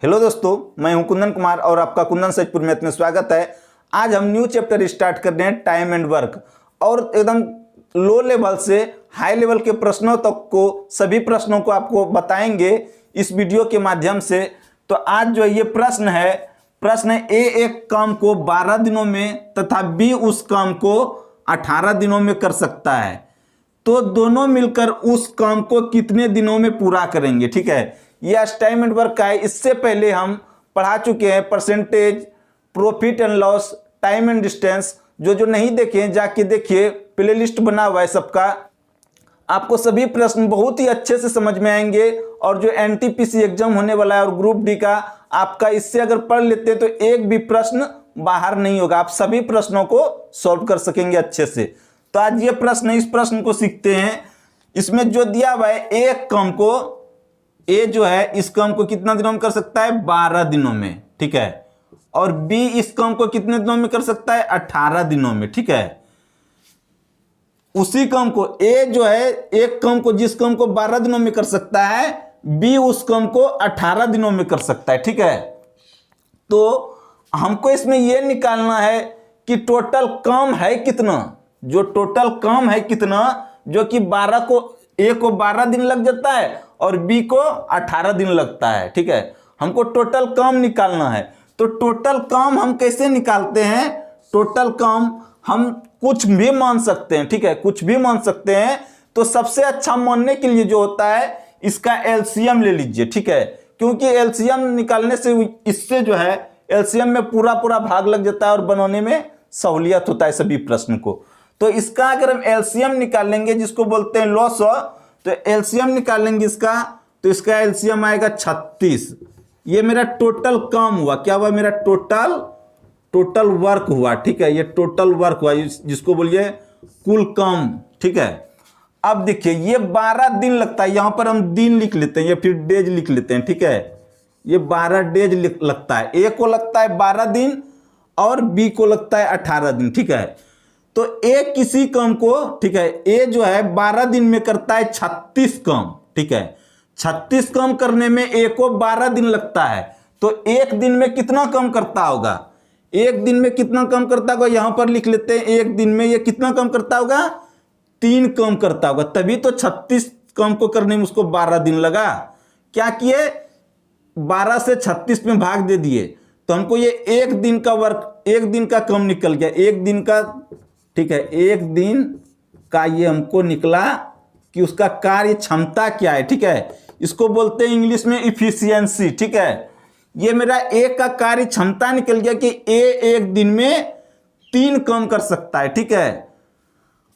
Hello दोस्तों, मैं हूं कुंदन कुमार और आपका कुंदन सचपुर मैथ में स्वागत है। आज हम न्यू चैप्टर स्टार्ट कर रहे हैं टाइम एंड वर्क, और एकदम लो लेवल से हाई लेवल के प्रश्नों तक को सभी प्रश्नों को आपको बताएंगे इस वीडियो के माध्यम से। तो आज जो ये प्रश्न है ए एक काम को 12 दिनों में तथा बी उस काम को 18 दिनों में कर सकता है, तो दोनों मिलकर उस काम को कितने दिनों में पूरा करेंगे। ठीक है, यह टाइम एंड वर्क का है। इससे पहले हम पढ़ा चुके हैं percentage, profit and loss, time and distance. जो नहीं देखे हैं जाके देखिए, प्लेलिस्ट बना हुआ है सबका। आपको सभी प्रश्न बहुत ही अच्छे से समझ में आएंगे, और जो एनटीपीसी एग्जाम होने वाला है और ग्रुप डी का आपका, इससे अगर पढ़ लेते हैं तो एक भी प्रश्न बाहर नहीं होगा, आप सभी प्रश्नों को सॉल्व कर सकेंगे अच्छे से। तो आज ये प्रश्न, इस प्रश्न को सीखते हैं। इसमें जो दिया हुआ है, एक काम को ए जो है इस काम को कितना दिनों में कर सकता है, 12 दिनों में। ठीक है, और बी इस काम को कितने दिनों में कर सकता है, 18 दिनों में। ठीक है, उसी काम को ए जो है, एक काम को, जिस काम को 12 दिनों में कर सकता है, बी उस काम को 18 दिनों में कर सकता है। ठीक है, तो हमको इसमें यह निकालना है कि टोटल काम है कितना, जो टोटल काम है कितना, जो कि 12 को, ए को 12 दिन लग जाता है और बी को 18 दिन लगता है। ठीक है, हमको टोटल काम निकालना है। तो टोटल काम हम कैसे निकालते हैं, टोटल काम हम कुछ भी मान सकते हैं। ठीक है, कुछ भी मान सकते हैं। तो सबसे अच्छा मानने के लिए जो होता है, इसका एलसीएम ले लीजिए। ठीक है, क्योंकि एलसीएम निकालने से, इससे जो है एलसीएम में पूरा भाग लग जाता है और बनाने में सहूलियत होता है सभी प्रश्न को। तो इसका अगर हम एलसीएम निकालेंगे, जिसको बोलते हैं लॉस, तो एलसीएम निकालेंगे इसका, तो इसका एलसीएम आएगा 36। ये मेरा टोटल काम हुआ, क्या हुआ, मेरा टोटल वर्क हुआ। ठीक है, ये टोटल वर्क हुआ, जिसको बोलिए कुल काम। ठीक है, अब देखिए ये 12 दिन लगता है, यहां पर हम दिन लिख लेते हैं या फिर डेज लिख लेते हैं। ठीक है, ये 12 डेज लगता है। ए को लगता है 12 दिन और बी को लगता है 18 दिन। ठीक है, तो ए किसी काम को, ठीक है, ए जो है 12 दिन में करता है 36 काम। ठीक है, 36 काम करने में ए को 12 दिन लगता है, तो एक दिन में कितना काम करता होगा, एक दिन में कितना काम करता होगा, यहां पर लिख लेते हैं। एक दिन में ये कितना काम करता होगा, 3 काम करता होगा, तभी तो 36 काम को करने में उसको 12 दिन लगा। क्या किए, 12 से 36 में भाग दे दिए, तो हमको ये एक दिन का वर्क, एक दिन का काम निकल गया, एक दिन का। ठीक है, एक दिन का ये हमको निकला कि उसका कार्य क्षमता क्या है। ठीक है, इसको बोलते हैं इंग्लिश में इफिशियंसी। ठीक है, ये मेरा ए का कार्य क्षमता निकल गया कि ए एक दिन में 3 काम कर सकता है। ठीक है,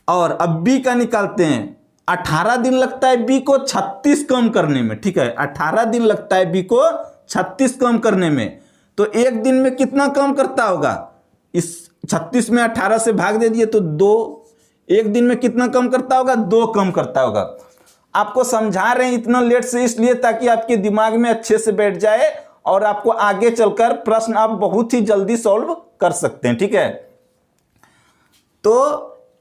और अब बी का निकालते हैं। 18 दिन लगता है बी को 36 काम करने में। ठीक है, 18 दिन लगता है बी को 36 काम करने में, तो एक दिन में कितना काम करता होगा, इस 36 में 18 से भाग दे दिए तो 2। एक दिन में कितना कम करता होगा, 2 कम करता होगा। आपको समझा रहे हैं इतना लेट से, इसलिए ताकि आपके दिमाग में अच्छे से बैठ जाए और आपको आगे चलकर प्रश्न आप बहुत ही जल्दी सॉल्व कर सकते हैं। ठीक है, तो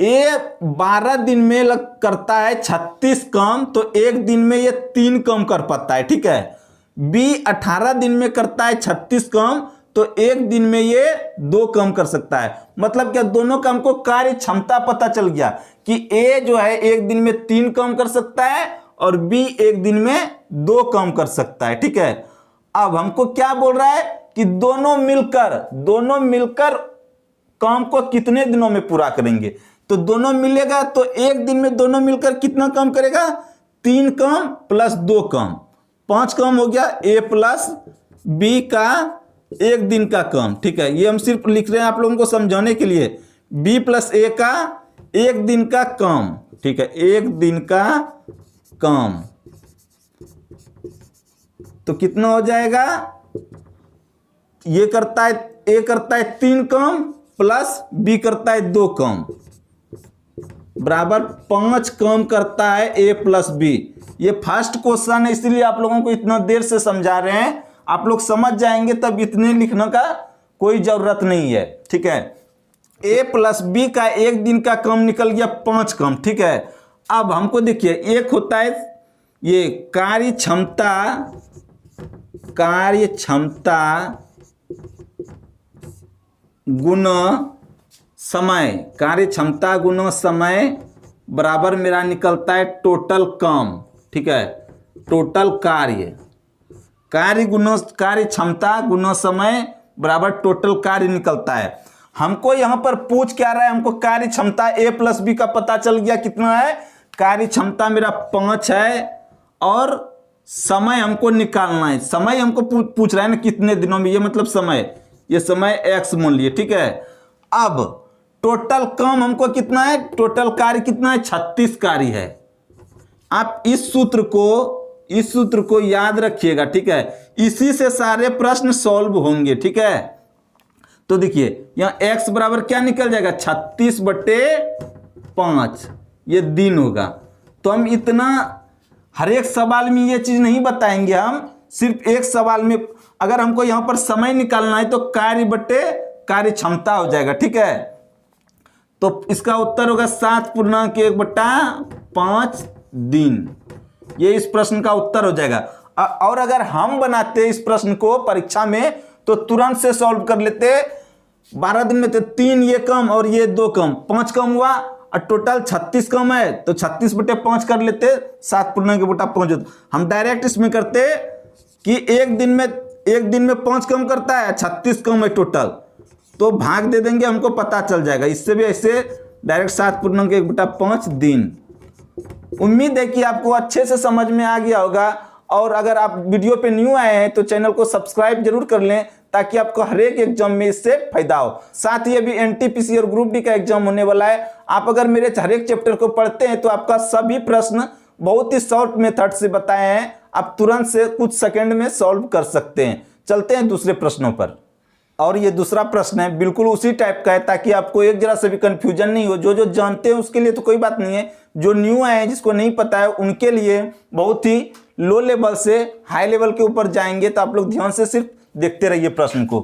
ए 12 दिन में करता है 36 काम, तो एक दिन में ये 3 काम कर पाता है। ठीक है, बी 18 दिन में करता है 36 काम, तो एक दिन में ये 2 काम कर सकता है। मतलब क्या, दोनों काम को कार्य क्षमता पता चल गया कि ए जो है एक दिन में 3 काम कर सकता है और बी एक दिन में 2 काम कर सकता है। ठीक है, अब हमको क्या बोल रहा है कि दोनों मिलकर काम को कितने दिनों में पूरा करेंगे। तो दोनों मिलेगा, तो एक दिन में दोनों मिलकर कितना काम करेगा, 3 काम प्लस 2 काम, 5 काम हो गया ए प्लस बी का एक दिन का काम। ठीक है, ये हम सिर्फ लिख रहे हैं आप लोगों को समझाने के लिए, बी प्लस ए का एक दिन का काम। ठीक है, एक दिन का काम, तो कितना हो जाएगा, ये करता है, ए करता है 3 काम प्लस बी करता है 2 काम, बराबर 5 काम करता है ए प्लस बी। ये फर्स्ट क्वेश्चन है, इसलिए आप लोगों को इतना देर से समझा रहे हैं। आप लोग समझ जाएंगे तब इतने लिखने का कोई जरूरत नहीं है। ठीक है, ए प्लस बी का एक दिन का काम निकल गया 5 काम। ठीक है, अब हमको देखिए, एक होता है ये कार्य क्षमता कार्य क्षमता गुना समय, कार्य क्षमता गुना समय बराबर मेरा निकलता है टोटल काम। ठीक है, टोटल कार्य गुना कार्य क्षमता गुना समय बराबर टोटल कार्य निकलता है। हमको यहाँ पर पूछ क्या रहा है, हमको कार्य क्षमता a प्लस बी का पता चल गया कितना है, कार्य क्षमता मेरा 5 है और समय हमको निकालना है। समय हमको पूछ रहा है ना कितने दिनों में, ये मतलब समय, ये समय x मान लिए। ठीक है, अब टोटल काम हमको कितना है, टोटल कार्य कितना है, 36 कार्य है। आप इस सूत्र को याद रखिएगा। ठीक है, इसी से सारे प्रश्न सॉल्व होंगे। ठीक है, तो देखिए यहाँ x बराबर क्या निकल जाएगा, 36/5, ये दिन होगा। तो हम इतना हर एक सवाल में ये चीज नहीं बताएंगे, हम सिर्फ एक सवाल में अगर हमको यहाँ पर समय निकालना है तो कार्य बटे कार्य क्षमता हो जाएगा। ठीक है, तो इसका उत्तर होगा 7.1/5 दिन। ये इस प्रश्न का उत्तर हो जाएगा। और अगर हम बनाते इस प्रश्न को परीक्षा में तो तुरंत से सॉल्व कर लेते। 12 दिन में तो 3 ये कम और ये 2 कम, 5 कम हुआ और टोटल 36 कम है तो 36/5 कर लेते, 7.1/5। हम डायरेक्ट इसमें करते कि एक दिन में 5 कम करता है, 36 कम है टोटल, तो भाग दे देंगे, हमको पता चल जाएगा। इससे भी ऐसे डायरेक्ट 7.1/5 दिन। उम्मीद है कि आपको अच्छे से समझ में आ गया होगा। और अगर आप वीडियो पे न्यू आए हैं तो चैनल को सब्सक्राइब जरूर कर लें ताकि आपको हर एक एग्जाम में इससे फायदा हो। साथ ही अभी एनटीपीसी और ग्रुप डी का एग्जाम होने वाला है। आप अगर मेरे हर एक चैप्टर को पढ़ते हैं तो आपका सभी प्रश्न बहुत ही शॉर्ट मेथड से बताए हैं, आप तुरंत से कुछ सेकंड में सॉल्व कर सकते हैं। चलते हैं दूसरे प्रश्नों पर। और ये दूसरा प्रश्न है बिल्कुल उसी टाइप का है ताकि आपको एक जरा से भी कंफ्यूजन नहीं हो। जो जानते हैं उसके लिए तो कोई बात नहीं है, जो न्यू आए हैं जिसको नहीं पता है उनके लिए बहुत ही लो लेवल से हाई लेवल के ऊपर जाएंगे। तो आप लोग ध्यान से सिर्फ देखते रहिए प्रश्न को।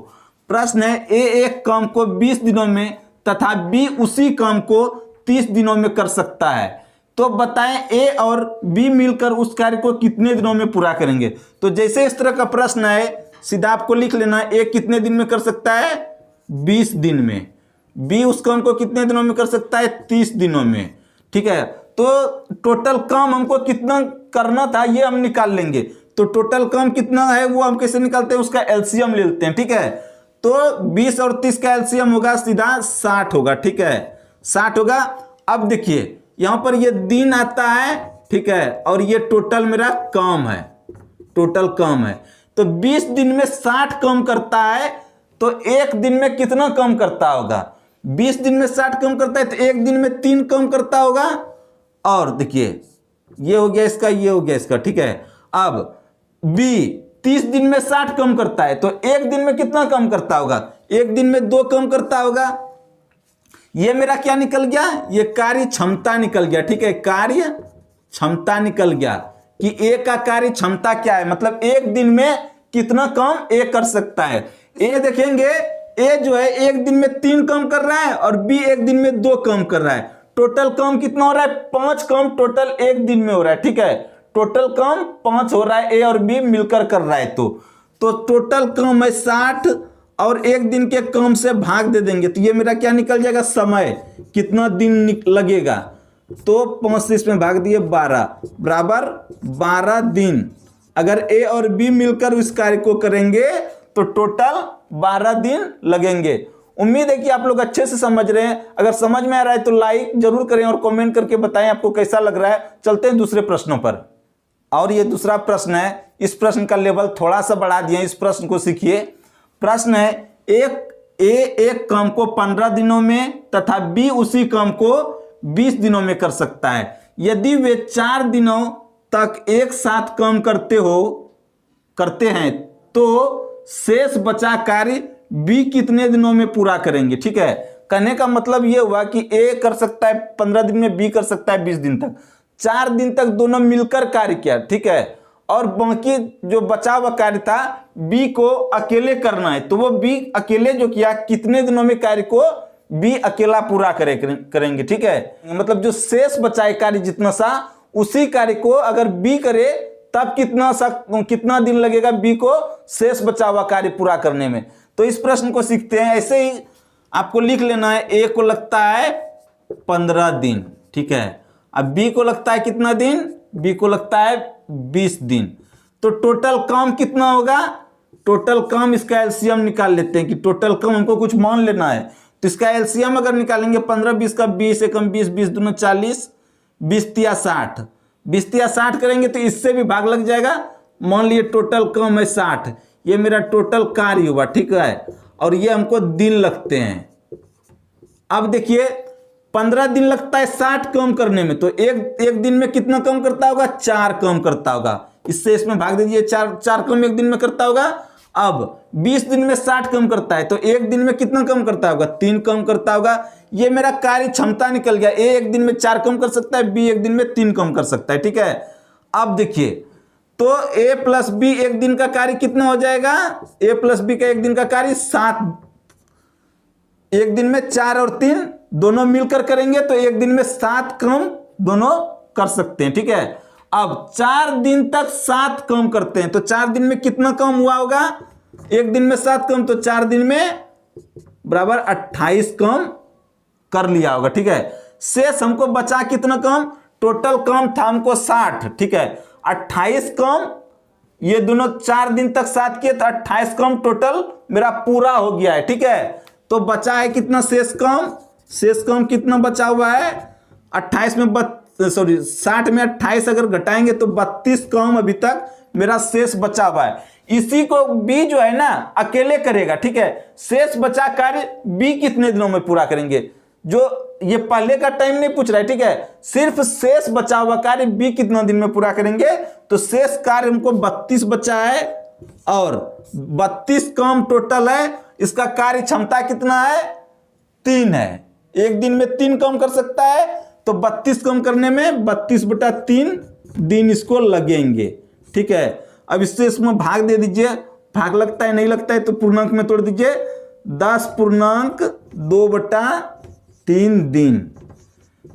प्रश्न है ए एक काम को 20 दिनों में तथा बी उसी काम को 30 दिनों में कर सकता है, तो बताएं ए और बी मिलकर उस कार्य को कितने दिनों में पूरा करेंगे। तो जैसे इस तरह का प्रश्न है सीधा आपको लिख लेना है, ए कितने दिन में कर सकता है, 20 दिन में। बी उस काम को कितने दिनों में कर सकता है, 30 दिनों में। ठीक है, तो टोटल काम हमको कितना करना था ये हम निकाल लेंगे। तो टोटल काम कितना है वो हम कैसे निकालते हैं, उसका एलसीएम ले लेते हैं। ठीक है, तो 20 और 30 का एलसीएम होगा सीधा 60 होगा। ठीक है, 60 होगा। अब देखिए यहां पर ये दिन आता है, ठीक है, और ये टोटल मेरा काम है, टोटल काम है। तो 20 दिन में 60 कम करता है तो एक दिन में कितना कम करता होगा, 20 दिन में 60 कम करता है तो एक दिन में 3 कम करता होगा। और देखिए ये हो गया इसका, ये हो गया इसका। ठीक है, अब बी 30 दिन में 60 कम करता है तो एक दिन में कितना कम करता होगा, एक दिन में 2 कम करता होगा। ये मेरा क्या निकल गया, ये कार्य क्षमता निकल गया। ठीक है, कार्य क्षमता निकल गया कि ए का कार्य क्षमता क्या है, मतलब एक दिन में कितना काम ए कर सकता है। ए देखेंगे ए जो है एक दिन में 3 काम कर रहा है और बी एक दिन में 2 काम कर रहा है। टोटल काम कितना हो रहा है, 5 काम टोटल एक दिन में हो रहा है। ठीक है, टोटल काम 5 हो रहा है, ए और बी मिलकर कर रहा है। तो टोटल काम है 60 और एक दिन के काम से भाग दे देंगे तो ये मेरा क्या निकल जाएगा, समय कितना दिन लगेगा। तो 5 से इसमें भाग दिए 12 बराबर 12 दिन। अगर ए और बी मिलकर इस कार्य को करेंगे तो टोटल 12 दिन लगेंगे। उम्मीद है कि आप लोग अच्छे से समझ रहे हैं। अगर समझ में आ रहा है तो लाइक जरूर करें और कमेंट करके बताएं आपको कैसा लग रहा है। चलते हैं दूसरे प्रश्नों पर। और ये दूसरा प्रश्न है, इस प्रश्न का लेवल थोड़ा सा बढ़ा दिए, इस प्रश्न को सीखिए। प्रश्न है एक काम को 15 दिनों में तथा बी उसी काम को 20 दिनों में कर सकता है। यदि वे 4 दिनों तक एक साथ काम करते हैं तो शेष बचा कार्य बी कितने दिनों में पूरा करेंगे। ठीक है, कहने का मतलब यह हुआ कि ए कर सकता है 15 दिन में, बी कर सकता है 20 दिन तक। 4 दिन तक दोनों मिलकर कार्य किया, ठीक है, और बाकी जो बचा हुआ कार्य था बी को अकेले करना है, तो वो बी अकेले जो किया कितने दिनों में कार्य को बी अकेला पूरा करेंगे। ठीक है, मतलब जो शेष बचाए कार्य जितना सा उसी कार्य को अगर बी करे तब कितना दिन लगेगा बी को शेष बचा हुआ कार्य पूरा करने में। तो इस प्रश्न को सीखते हैं। ऐसे ही आपको लिख लेना है, ए को लगता है 15 दिन, ठीक है। अब बी को लगता है कितना दिन, बी को लगता है 20 दिन। तो टोटल काम कितना होगा, टोटल काम, इसका एलसीएम निकाल लेते हैं कि टोटल काम हमको कुछ मान लेना है। तो इसका एलसीएम अगर निकालेंगे 15 20 का 20 एकम 20, 20 दूना 40, 20 तिया 60, 20 तिया 60 करेंगे तो इससे भी भाग लग जाएगा। मान लिए टोटल काम है 60, ये मेरा टोटल कार्य हुआ, ठीक है। और ये हमको दिन लगते हैं। अब देखिए 15 दिन लगता है 60 काम करने में, तो एक दिन में कितना काम करता होगा, 4 काम करता होगा। इससे इसमें भाग दीजिए, 4 काम एक दिन में करता होगा। अब 20 दिन में 60 काम करता है, तो एक दिन में कितना काम करता होगा, 3 काम करता होगा। ये मेरा कार्य क्षमता निकल गया। ए एक दिन में 4 काम कर सकता है, बी एक दिन में 3 काम कर सकता है, ठीक है। अब देखिए तो ए प्लस बी एक दिन का कार्य कितना हो जाएगा, ए प्लस बी का एक दिन का कार्य 7, एक दिन में 4 और 3 दोनों मिलकर करेंगे तो एक दिन में 7 काम दोनों कर सकते हैं, ठीक है। अब 4 दिन तक 7 काम करते हैं, तो 4 दिन में कितना काम हुआ होगा, एक दिन में 7 काम, तो 4 दिन में बराबर 28 काम कर लिया होगा, ठीक है। शेष हमको बचा कितना काम, टोटल काम था हमको 60, ठीक है। 28 काम, ये दोनों 4 दिन तक 7 किए तो 28 काम टोटल मेरा पूरा हो गया है, ठीक है। तो बचा है कितना शेष काम, शेष काम कितना बचा हुआ है 28 में 60 में 28 अगर घटाएंगे तो 32 काम अभी तक मेरा शेष बचा हुआ है। इसी को बी जो है ना अकेले करेगा, ठीक है। शेष बचा कार्य बी कितने दिनों में पूरा करेंगे, जो ये पहले का टाइम नहीं पूछ रहा है, ठीक है। सिर्फ शेष बचा हुआ कार्य बी कितना दिन में पूरा करेंगे, तो शेष कार्य हमको 32 बचा है और 32 काम टोटल है। इसका कार्य क्षमता कितना है, 3 है। एक दिन में 3 काम कर सकता है, तो 32 काम करने में 32/3 दिन इसको लगेंगे, ठीक है। अब इससे इसमें भाग दे दीजिए, भाग लगता है नहीं लगता है तो पूर्णांक में तोड़ दीजिए, 10.2/3 दिन।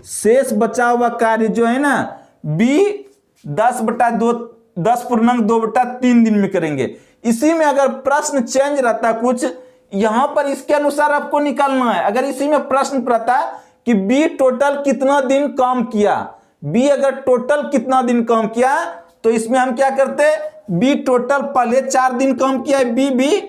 शेष बचा हुआ कार्य जो है ना बी 10.2/3 दिन में करेंगे। इसी में अगर प्रश्न चेंज रहता कुछ, यहां पर इसके अनुसार आपको निकालना है। अगर इसी में प्रश्न रहता कि बी टोटल कितना दिन काम किया, बी अगर टोटल कितना दिन काम किया, तो इसमें हम क्या करते, बी टोटल पहले 4 दिन काम किया है बी,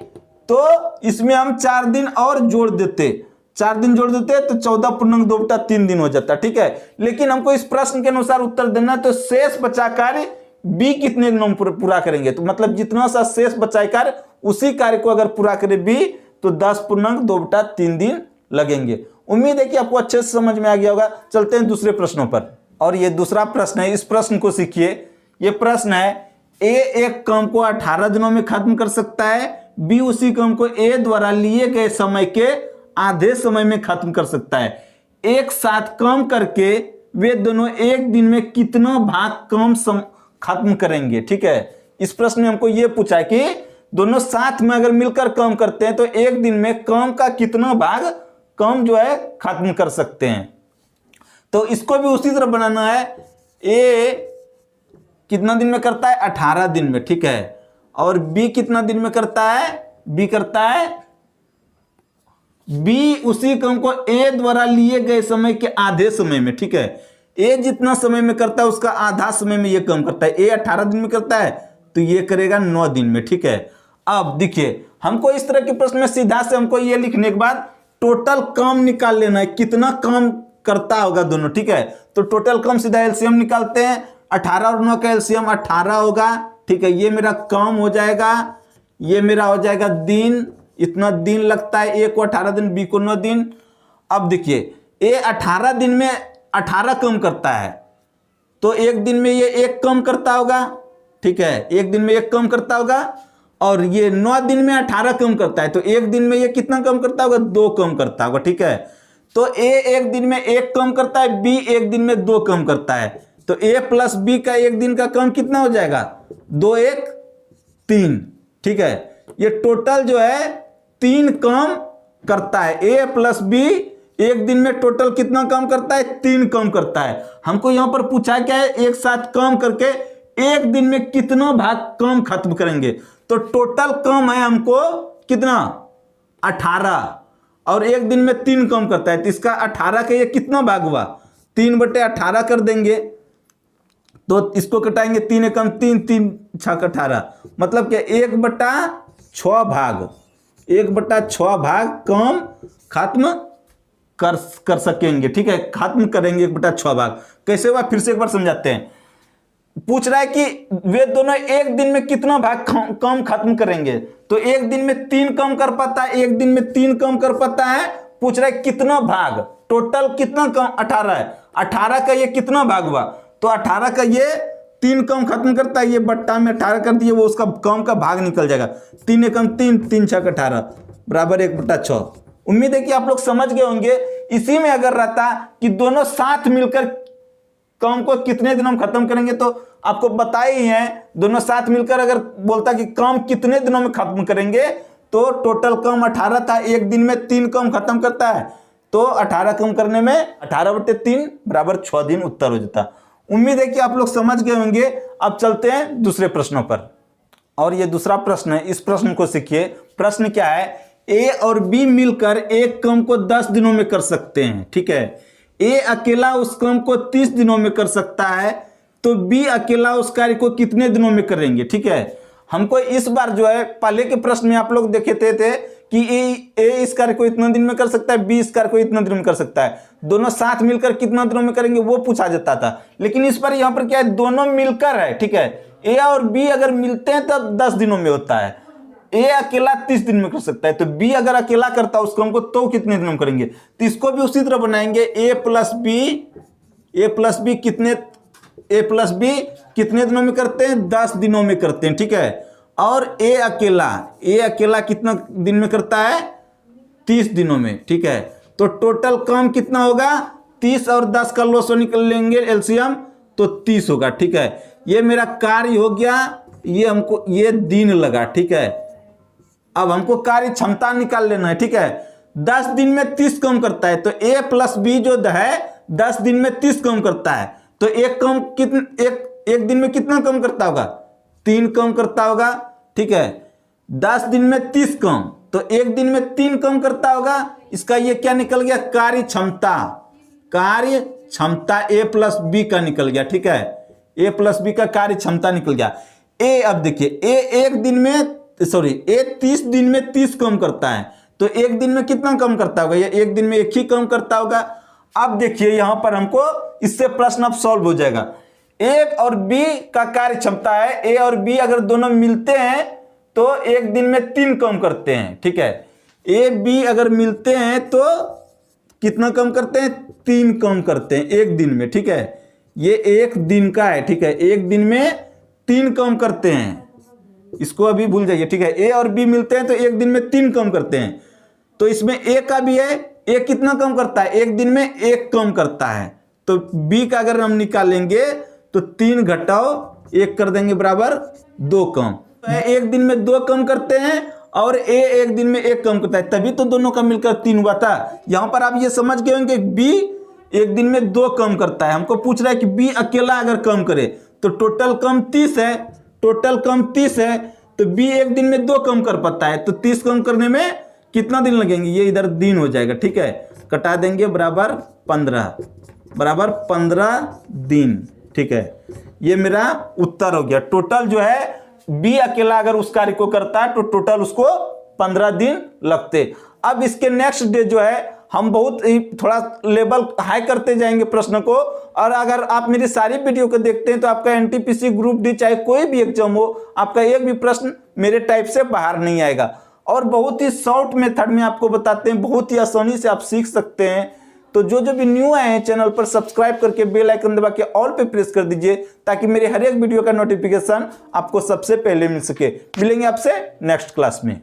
तो इसमें हम 4 दिन और जोड़ देते, 4 दिन जोड़ देते तो 14.2/3 दिन हो जाता, ठीक है। लेकिन हमको इस प्रश्न के अनुसार उत्तर देना, तो शेष बचा कार्य बी कितने दिनों में पूरा करेंगे, तो मतलब जितना सा शेष बचा कार्य उसी कार्य को अगर पूरा करे बी तो 10.2/3 दिन लगेंगे। उम्मीद है कि आपको अच्छे से समझ में आ गया होगा। चलते हैं दूसरे प्रश्नों पर। और ये दूसरा प्रश्न है, इस प्रश्न को सीखिए। ये प्रश्न है, ए एक काम को 18 दिनों में खत्म कर सकता है, बी उसी काम को ए द्वारा लिए गए समय के आधे समय में खत्म कर सकता है। एक साथ काम करके वे दोनों एक दिन में कितना भाग काम खत्म करेंगे, ठीक है। इस प्रश्न में हमको ये पूछा है कि दोनों साथ में अगर मिलकर काम करते हैं तो एक दिन में काम का कितना भाग काम जो है खत्म कर सकते हैं। तो इसको भी उसी तरह बनाना है। ए कितना दिन में करता है, 18 दिन में, ठीक है। और बी कितना दिन में करता है, बी करता है, बी उसी काम को ए द्वारा लिए गए समय के आधे समय में, ठीक है। ए जितना समय में करता है उसका आधा समय में ये काम करता है। ए 18 दिन में करता है तो ये करेगा 9 दिन में, ठीक है। अब देखिए हमको इस तरह के प्रश्न में सीधा से हमको ये लिखने के बाद टोटल काम निकाल लेना है, कितना काम करता होगा दोनों, ठीक है। तो टोटल काम सीधा एलसीएम निकालते हैं, 18 और 9 का एलसीएम 18 होगा, ठीक है। ये मेरा काम हो जाएगा, ये मेरा हो जाएगा दिन, इतना दिन लगता है। ए को 18 दिन, बी को 9 दिन। अब देखिए ए 18 दिन में 18 काम करता है, तो एक दिन में ये 1 काम करता होगा, ठीक है। एक दिन में 1 काम करता होगा। और ये 9 दिन में 18 काम करता है, तो एक दिन में ये कितना काम करता होगा, 2 काम करता होगा, ठीक है। तो ए एक दिन में 1 काम करता है, बी एक दिन में 2 काम करता है। तो ए प्लस बी का एक दिन का काम कितना हो जाएगा, 2 1 3, ठीक है। ये टोटल जो है 3 काम करता है। ए प्लस बी एक दिन में टोटल कितना काम करता है, 3 काम करता है। हमको यहां पर पूछा क्या है, एक साथ काम करके एक दिन में कितना भाग काम खत्म करेंगे। तो टोटल काम है हमको कितना 18 और एक दिन में 3 काम करता है, तो इसका 18 का ये कितना भाग हुआ 3/18 कर देंगे। तो इसको कटाएंगे 3 एकम 3 3 6 18 मतलब क्या 1/6 भाग 1/6 भाग काम खत्म कर सकेंगे। ठीक है, खत्म करेंगे 1/6 भाग। कैसे हुआ फिर से एक बार समझाते हैं। पूछ रहा है कि वे दोनों एक दिन में कितना भाग काम खत्म करेंगे। तो एक दिन में 3 काम कर पाता है, एक दिन में 3 काम कर पाता है। पूछ रहा है कितना भाग, टोटल कितना काम 18 है, 18 का ये कितना भाग हुआ। तो 18 का ये 3 काम खत्म करता है, ये बट्टा में 18 कर दिए, वो उसका काम का भाग निकल जाएगा। 3 एकम 3 3 6 18 बराबर 1/6। उम्मीद है कि आप लोग समझ गए होंगे। इसी में अगर रहता कि दोनों साथ मिलकर काम को कितने दिनों में खत्म करेंगे, तो आपको बताए ही हैं। दोनों साथ मिलकर अगर बोलता कि काम कितने दिनों में खत्म करेंगे, तो टोटल काम 18 था, एक दिन में 3 काम खत्म करता है, तो 18 काम करने में 18/3 बराबर 6 दिन उत्तर हो जाता। उम्मीद है कि आप लोग समझ गए होंगे। अब चलते हैं दूसरे प्रश्नों पर। और ये दूसरा प्रश्न है, इस प्रश्न को सीखिए। प्रश्न क्या है, ए और बी मिलकर एक काम को 10 दिनों में कर सकते हैं। ठीक है, ए अकेला उस काम को 30 दिनों में कर सकता है, तो बी अकेला उस कार्य को कितने दिनों में करेंगे। ठीक है, हमको इस बार जो है पहले के प्रश्न में आप लोग देखे थे कि ए इस कार्य को इतना दिन में कर सकता है, बी इस कार्य को इतना दिन में कर सकता है, दोनों साथ मिलकर कितना दिनों में करेंगे वो पूछा जाता था। लेकिन इस बार यहाँ पर क्या है, दोनों मिलकर है। ठीक है, ए और बी अगर मिलते हैं तब 10 दिनों में होता है। ए अकेला 30 दिन में कर सकता है, तो बी अगर अकेला करता है उस काम को तो कितने दिनों में करेंगे। तो इसको भी उसी तरह बनाएंगे, ए प्लस बी कितने दिनों में करते हैं, 10 दिनों में करते हैं। ठीक है, और ए अकेला कितना दिन में करता है, 30 दिनों में। ठीक है, तो टोटल काम कितना होगा, 30 और 10 का लोसो निकल लेंगे एलसीएम, तो 30 होगा। ठीक है, ये मेरा कार्य हो गया, ये हमको ये दिन लगा। ठीक है, अब हमको कार्य क्षमता निकाल लेना है। ठीक है, 10 दिन में 30 काम करता है, तो ए प्लस बी जो है 10 दिन में 30 काम करता है, तो एक दिन में कितना काम करता होगा, 3 काम करता होगा। ठीक है, 10 दिन में 30 काम, तो एक दिन में 3 काम करता होगा। इसका ये क्या निकल गया, कार्य क्षमता ए प्लस बी का निकल गया। ठीक है, ए प्लस बी का कार्य क्षमता निकल गया। ए अब देखिए, ए 30 दिन में 30 काम करता है, तो एक दिन में कितना काम करता होगा, ये एक दिन में एक ही काम करता होगा। अब देखिए यहां पर हमको इससे प्रश्न अब सॉल्व हो जाएगा। ए और बी का कार्य क्षमता है, ए और बी अगर दोनों मिलते हैं तो एक दिन में 3 काम करते हैं। ठीक है, ए बी अगर मिलते हैं तो कितना काम करते हैं, 3 काम करते हैं एक दिन में। ठीक है, ये एक दिन का है। ठीक है, एक दिन में 3 काम करते हैं, इसको अभी भूल जाइए। ठीक है, ए और बी मिलते हैं तो एक दिन में 3 काम करते हैं। तो इसमें ए का भी है, ए कितना काम करता है, एक दिन में 1 काम करता है। तो बी का अगर हम निकालेंगे तो 3 घटाओ 1 कर देंगे बराबर 2 काम। तो एक दिन में 2 काम करते हैं और ए एक दिन में 1 काम करता है, तभी तो दोनों का मिलकर 3 हुआ था। यहां पर आप ये समझ गए होंगे बी एक दिन में 2 काम करता है। हमको पूछ रहा है कि बी अकेला अगर काम करे तो टोटल काम 30 है, तो बी एक दिन में 2 काम कर पाता है, तो 30 काम करने में कितना दिन लगेंगे, ये इधर दिन हो जाएगा। ठीक है, कटा देंगे बराबर 15 दिन। ठीक है, ये मेरा उत्तर हो गया। टोटल जो है बी अकेला अगर उस कार्य को करता है तो टोटल उसको 15 दिन लगते। अब इसके नेक्स्ट डे जो है हम बहुत ही थोड़ा लेवल हाई करते जाएंगे प्रश्न को। और अगर आप मेरी सारी वीडियो को देखते हैं तो आपका एनटीपीसी ग्रुप डी चाहे कोई भी एग्जाम हो, आपका एक भी प्रश्न मेरे टाइप से बाहर नहीं आएगा। और बहुत ही शॉर्ट मेथड में आपको बताते हैं, बहुत ही आसानी से आप सीख सकते हैं। तो जो भी न्यू आए हैं चैनल पर, सब्सक्राइब करके बेल आइकन दबा के ऑल पे प्रेस कर दीजिए, ताकि मेरे हर एक वीडियो का नोटिफिकेशन आपको सबसे पहले मिल सके। मिलेंगे आपसे नेक्स्ट क्लास में।